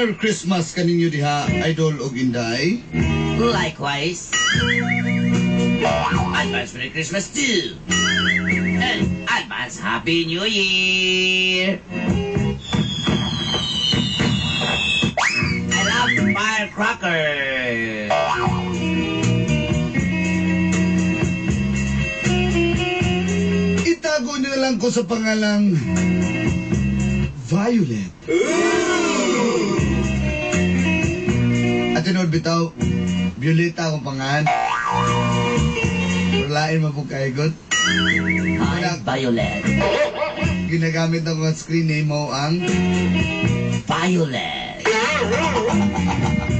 Merry Christmas kaninyo diha, Idol og Inday. Likewise. Advance Merry Christmas too. And advance Happy New Year. I love firecrackers. Itago niyo na lang ko sa pangalang Violet. At tinod bitaw, Violeta akong pangalan. Walain mo po kaigot. Hi, Violet. Ginagamit ako ng screen name mo ang Violet.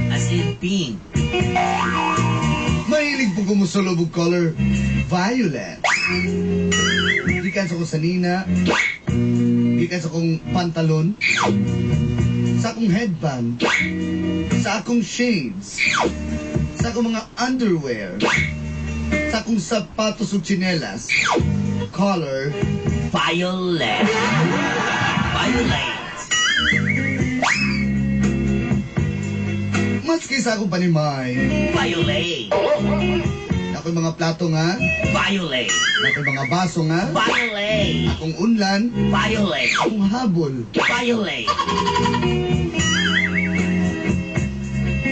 As in pink. mahilig po kumusulog og color Violet. Gikan sa ko sa nina, gikan sa kong pantalon, sa akong headband, sa akong shades, sa akong mga underwear, sa akong sapatos ug tsinelas. Color Violet. Violet. maski sa akong panimay. Violet. Ako'y mga plato nga, Violet. ako'y mga baso nga, Violet. akong unlan, Violet. akong habol, Violet.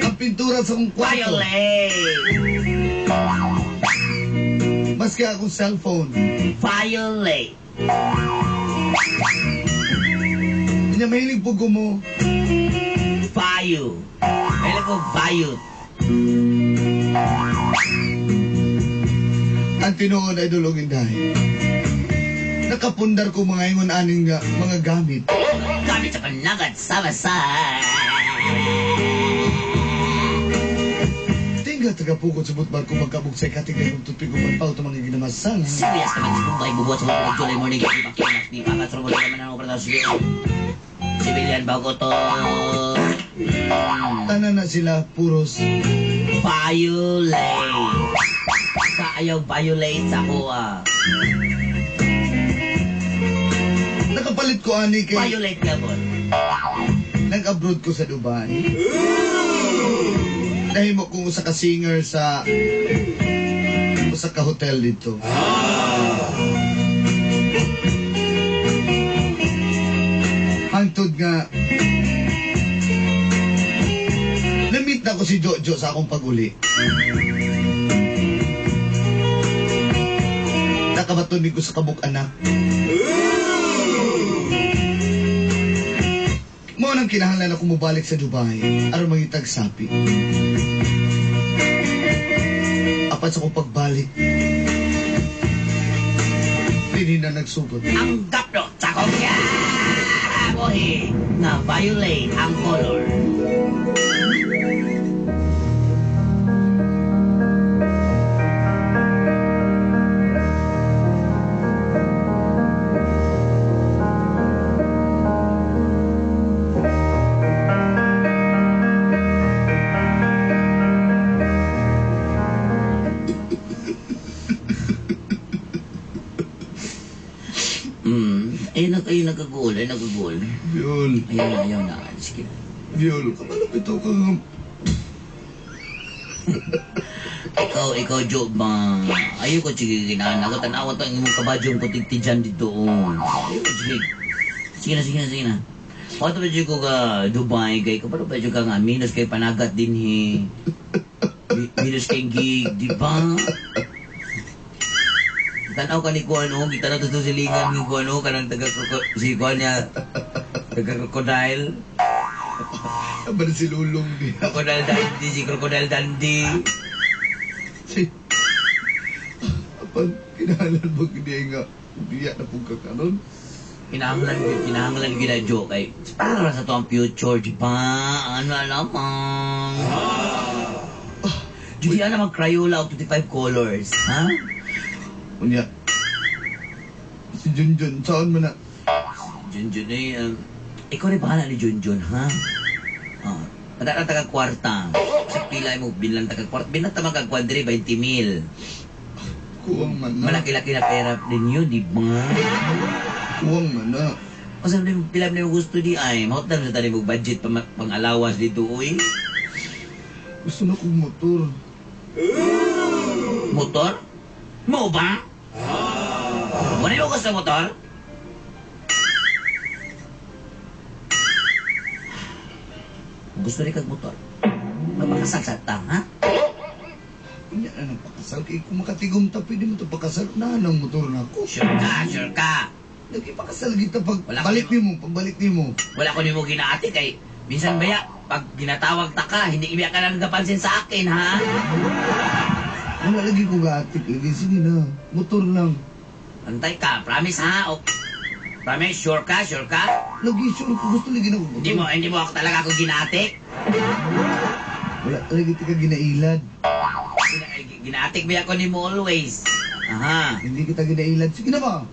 ang pintura sa akong kwarto, Violet. maski akong cellphone. Violet. Kanya mahilig po mo. Vayu. Kailan ko Vayut. Ang tinuod ay dulogin dahil. Nakapundar ko mga ingon aning nga mga gamit. Gamit sa panagat sa Tingga tagapukot sa butbar ko magkabugsay katigay kong tupig ko magpaw ito mga ginamasan. Serious naman sa bumbay bubuhat sa mga July morning. Di pakat sa mga naman ang operasyon. Civilian bago to. Tanan na sila puros. Violet. Sa ayaw violate sa kuha. Nakapalit ko ani kay Violet ka po. nag-abroad ko sa Dubai. Nahimo ko usa ka singer sa usa ka hotel dito. Hangtod nga na-meet na ko si Jojo sa akong pag-uli. Nakabatunig ko sa kabuk anak. Mo nang kinahanglan ako mubalik sa Dubai aron mangitag sapi. Apat sa kong pagbalik, hindi na nagsugod. Ang gapro sa kongya. Boy, na violet ang color. Ay, nagagol. Viol, Ayaw na. Sige. Viol, kapalo ito ka Ikaw, Job, ayaw ko, sige, kinaan. Ako, tanawa to, ang imong kabadyong putigti dyan dito. Ayaw ko, sige. Sige na. Pato ba ko ka Dubai, kay kapalo ba ka nga, minus kay panagat din, minus kay gig, di ba? Tanaw ka ni Kuano, kita na ito silingan ni Kuano, kanang si Kuan niya, taga-crocodile. Aba na si Lulong niya. Crocodile Dundee, si Crocodile Dundee. Si... Apag kinahalan mo kiniya nga, biya na pong kakaroon. Kinahanglan gina joke kay para sa to ang future, di ba? Ano lamang? Di na mag-Crayola of 25 colors, ha? Unya, si Junjun, saan mo na? Junjun eh, ikaw rin bahala ni Junjun, ha? Pataka taga-kwarta. Sa pilay mo, bilang taga-kwarta. Binata magkagwadre, 20,000. Kuwang man na. Malaki-laki na pera din yun, di ba? Kuwang man na. Masa pila mo gusto di ay, mahutan sa tali mong budget pang alawas dito, uy. Gusto na kong motor. Motor? Mo ba? Wala mo gusto motor? Gusto rin kag motor? Magpakasagsat ta, ha? Kunya na nang pakasal. Kaya kung makatigong ta, pwede mo ito pakasal. Nahanang motor na ako. Sure ka. Lagi pakasal kita pag Wala balik ko- ni mo, pagbalik ni mo. Wala ko ni mo ginaati kay minsan baya, pag ginatawag ta ka, hindi ibig ka lang napansin sa akin, ha? Wala lagi ko gatik. Lagi, sige na. Motor lang. Antay ka, promise ha? O, promise, sure ka? Lagi, sure ko. Gusto lagi na ko motor. Hindi mo ako talaga ako ginatik. Wala talaga tika ginailad. Ginatik ba ako ni mo always? Aha. Hindi kita ginailad. Sige na ba?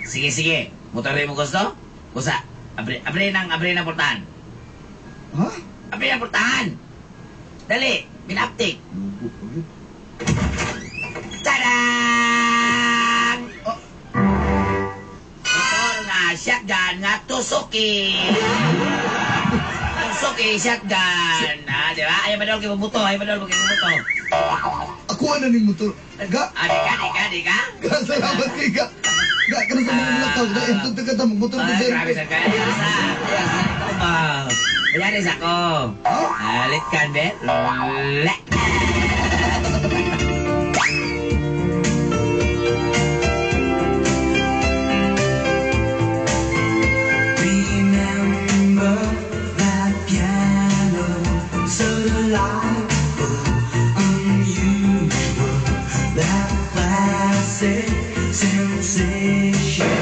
Sige. Motor rin mo gusto? Busa. Abre ng portahan. Ha? Abre ng portahan. Dali, minaptik. Lugo pa yun. Tadang! Motor nga, shotgun nga, tusuki. Tusuki, shotgun. Di ba? Ayaw ba daw kimubuto? Ako na ning motor. Ga? Di ka? Ga, salamat kay Ga. Ga, ka na sa mga nilakaw. Ga, ito taga ta, magmotor ka dyan. Grabe sa kaya. Ikaw ba? Mayaris ako. Alit kan, Ben? Le. Remember that piano, so delightful, unusual, that classic sensation.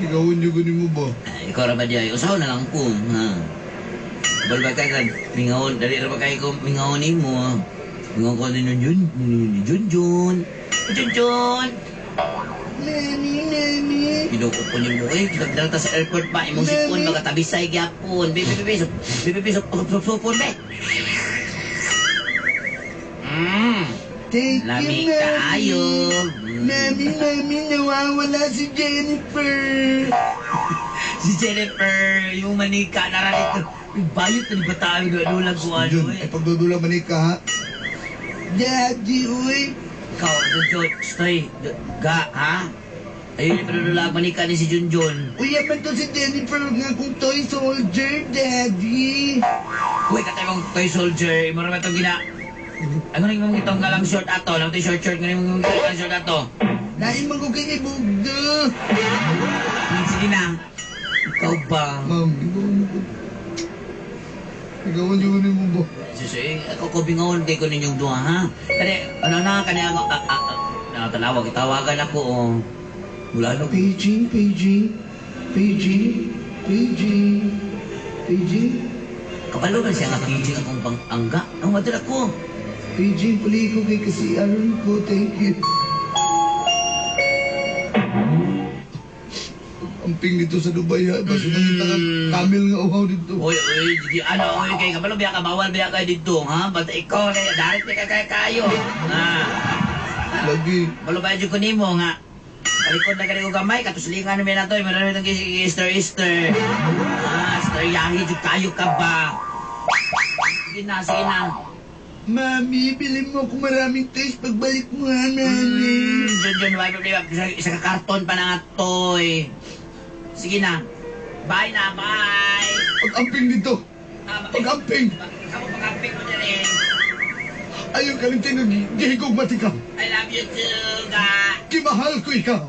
Igawin niyo ganin mo ba? Ikaw ra ba diay? Usaw na lang ko, ha? Balbag ka kan, mingawon, dali ra ba kayo ko mingawon nimo. Mingawon ko din Junjun. Nani. Binuko po niyo mo, kita ta sa airport pa, imong sipon, magatabisay gyapon. Bibi, supon, be. Thank Lami you, kaayo. Mami, nawawala si Jennifer. Si Jennifer, yung manika, naralit. Bayot na ba tayo doon ko ano Jun, ay pagdudula manika ha? Daddy, uy. Ikaw, Junjun, stay, ga, ha? Ayun yung pinulula manika ni si Junjun. Uy, yaman to si Jennifer nga kung toy soldier, Daddy. Uy, katay mong toy soldier, marami itong gina... Ano rin mong itong galang short ato? Lang ito short, nga rin mong galang short ato? Naimang ko kay Bugdo. Sige na. Ikaw ba? Ma'am, igawan niyo ganin mo ba? Susi, ako ko bingawan kay ko ninyong duha, ha? Kani, ano na, kani ako, tawag, itawagan ako, oh. Mula na, Paging. kabalo man siya nga paging akong pang-angga. Ang madala ko. Paging, puli ko kay kasi aron ko. Thank you. Amping dito sa Dubai ha. Basta nakita ka camel nga uhaw dito. Uy, di kay kabalo biya ka, bawal biya ka dito, ha? Basta ikaw, darit ka kayo. Ha? Lagi. Balo ba yung kunimo, nga? Kalikod na ganito gamay, katuslingan namin na to, marami itong Easter. Easter yahi, kayo ka ba? Sige na. Mami, bilhin mo ako maraming toys pagbalik mo ha, Nani. Junjun, isa ka karton pa na nga toy. Sige na. Bye na, bye. Pag-amping dito. Pag-amping. Kamu pag-amping mo na rin. Ayaw ka rin tinagihigog matika. I love you too, ga. Kimahal ko ikaw.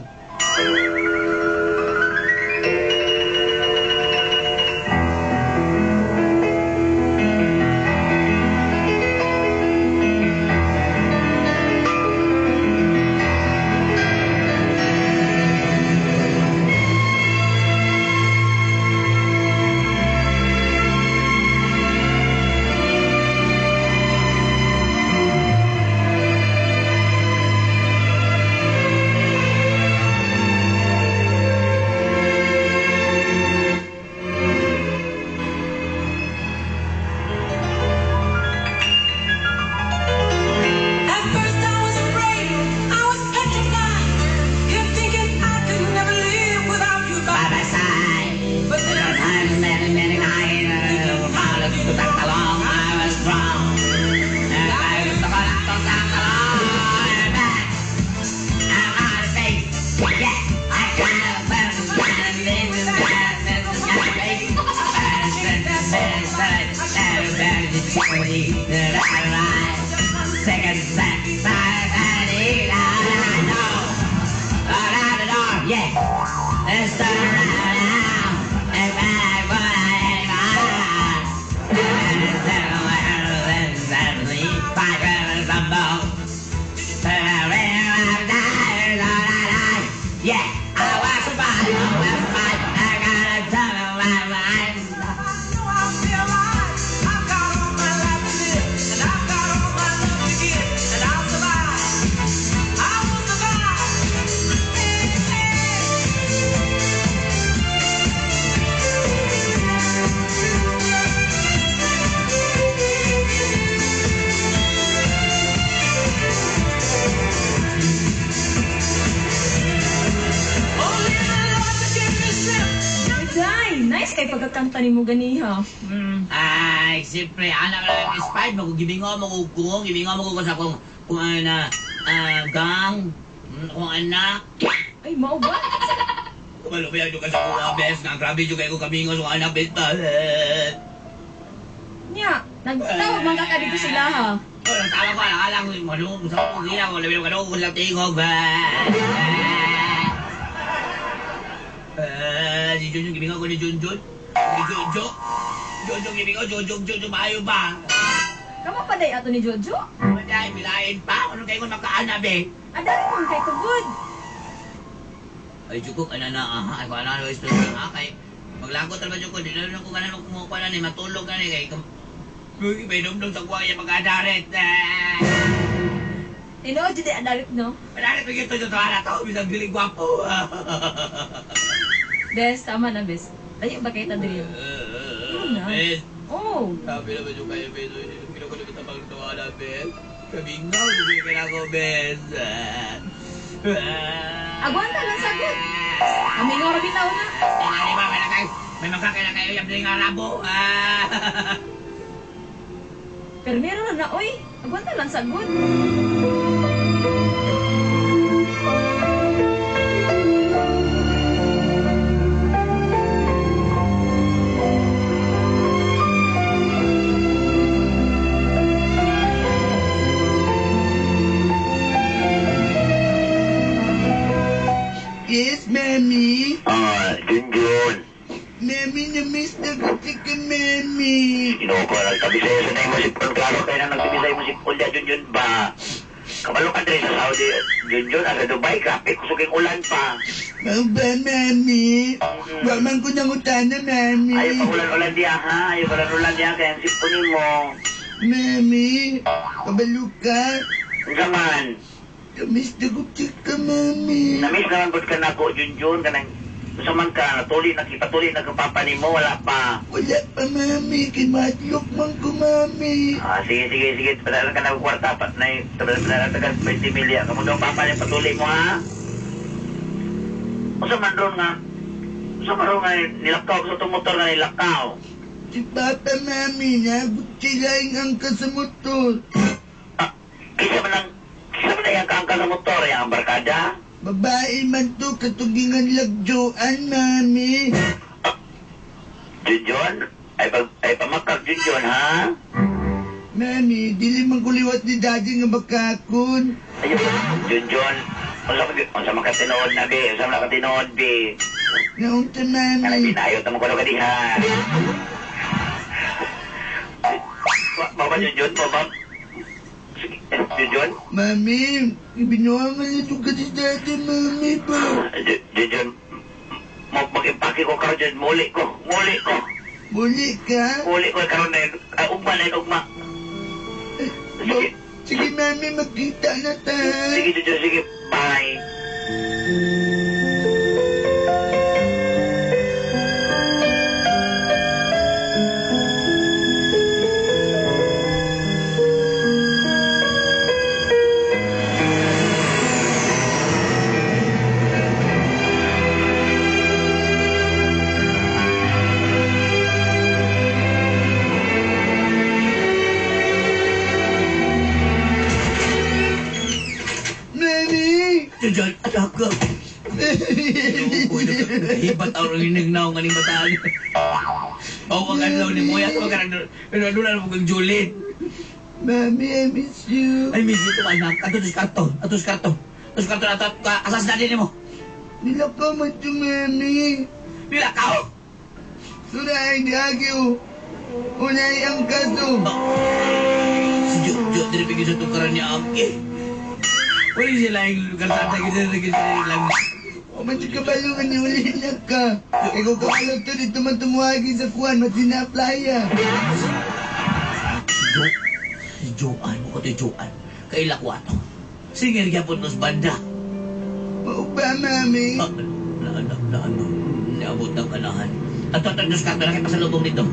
Yeah, let's turn around now and back what yeah, I was a bad, I gotta tell my mind. Day, nice kay pagkakanta ni mo ganiha. Ay, siyempre, anak lang yung spide, magugibingo mo ko sa kung ano na, gang, kung anak. Ay, mao ba? Kumalubayan yung ka sa kuha, bes, nga grabe yung kayo kabingo sa anak, bes, Nya, nagtawag man ka dito sila ha. oh, nagtawa ko, nakalang, manung, sa kong gila ko, labi ng kanong, kung sa tingog, si Junjun, gibingo ko ni Junjun. Ni Jojo. Jojo, gibingo, Jojo, maayo ba? Kamo pa day ato ni Jojo? Maday, milain pa. Ano kayo kung makaanab eh? Adari mo kay tugod. Ay, Jukok, ano na, ay, kung ano, gusto na, kay, maglagot na ba, Jukok, di na rin kung ano, kumuha na ni, matulog na ni, kay, may dumdum sa kuwaya, mag-adarit, Tinood jud adarit no. Madarit, may gito, Jukok, na to, bisang giling gwapo. Bes, tama na bes. Tayo ba kay tadiri? na. Bes, Oh, sabi naman yung kayo, Bes, kinukulit ang pagtawa na, Bes. Kabingaw, hindi ka na ako, Bes. agwanta lang sagot. Kami nga rin bitaw na. Tingali ba, may magkakila kayo yung piling arabo. Pero meron na oy. Agwanta lang sagot. Yes, Mami. Junjun. Mami, na-miss na kita ka, Mami. Kinuha lang tabi sa'yo sa name mo si Paul. Klaro kayo na nagbibisay mo si Paul ya, Junjun ba? Kabalo ka rin sa Saudi, Junjun. Asa Dubai, grabe, kusuging ulan pa. Mau ba, Mami? Waman ko ng utana, Mami. Ayaw pa ulan-ulan diya, ha? Ayaw pa ulan diya, kaya ang sipunin mo. Mami, kabalo ka. Ang saman, Na-miss na kita ka, Mami. namiss naman ba't ka na ako, Junjun? Kanang, saman ka, nakipatuloy na kapapani mo, wala pa. Wala pa, Mami. Kinmatlok man ko, Mami. Sige. Padala ka na kwarta, pat na yung, padala ka 20 milya. Kamu daw papani, patuloy mo, ha? O saman ron nga, nilakaw ko sa itong motor nga nilakaw. Si Papa, Mami, nagot sila ang angka sa motor. Kisa man yung kaangka sa motor, yung barkada. Babae man to, katugingan lagjoan, Mami. Junjun? Ay pamakak, Junjun, ha? Mami, dili man kuliwat ni Daddy nga makakon. Ayun, Junjun. Unsa man ka tinood na, be? Unsa man ka tinood, be? Naunta, Kanang Mami. binayot naman ko na kadiha. Baba, Junjun, baba. Sige, Junjun? Mami, ibinuha nga na ito kasi Daddy, Mami ba? Junjun, mag-impake ko karon dyan, muli ko. Muli ka? Muli ko karon na yun. Ugma na yun, ugma. Sige, Sige, Mami, magkita na tayo. sige, Junjun, sige. Bye. Mami! Diyan, anak ko. Hibat ang rinignaw nga ni Bataan. O, wag ka daw ni Moyas, wag ka na doon mo kang Julin. Mami, I miss you. Ay, miss ito anak, atos karton, asas na din mo. Nilakaw mo ito, mami. Nilakaw! Suray, diagyo. Unay ang kaso. Si Jo, dili pigil sa tukaran niya Aki. Wala sila yung kalsada, gila lang. O man ka balungan ni uli na ka. Ikaw kabalog to dito man tumuhagi sa kuwan, matinaplaya. Si Joan, mo ko ito Joan. Kaila ko ato. Singer gyapon nos banda. O ba, mami? Niabot ng kanahan. At nos karton na kita sa lubong dito.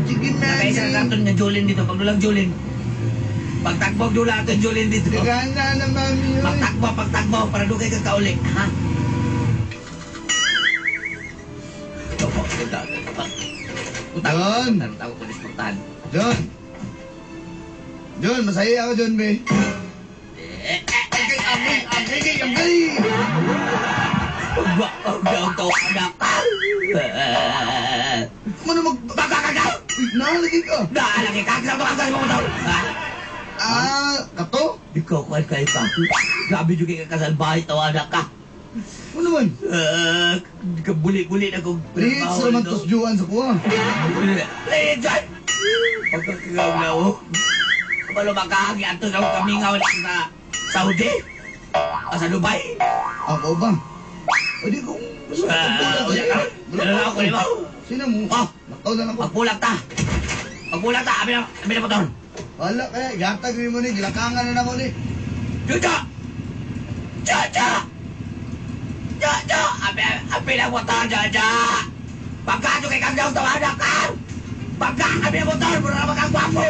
Sige, Nakaisa mami. karton nga Jolin dito, pagdulang Jolin. Pagtakbo dula ato Jolin dito. Nagana na, mami. Oy. Pagtakbo, para doon kayo kakauli. Ha? John! Tawag ko disportahan. John! John, masaya ako, John, be. Agay! Huwag ka anak ka. Ano Bagakagaw! Nalagi ka. Naalaki ka, kasama ka sa mga Kato? Ikaw kuhan kayo ka. Grabe yung kaya kasalbahay tawanak ka. Ano naman? Buli-buli na kong Rich, naman tos juan sa kuha. Lejan! Pagkakagaw na ako. Kabalo makahagi ato na akong kamingaw sa Saudi. Sa Dubai. Ako ba? O di kung... Dala ako ni mo. Sino mo? Oh! Nakaw na ako. Pagpulag ta! Pagpulag ta! Abi na motor! Wala kaya, gatag rin mo ni, gilakangan na mo ni. Jojo! Jojo! Jojo! Abi na motor, Jojo! Pagka kay kang daw tawanan ka! Pagka abi na motor, mura na magkagwapo!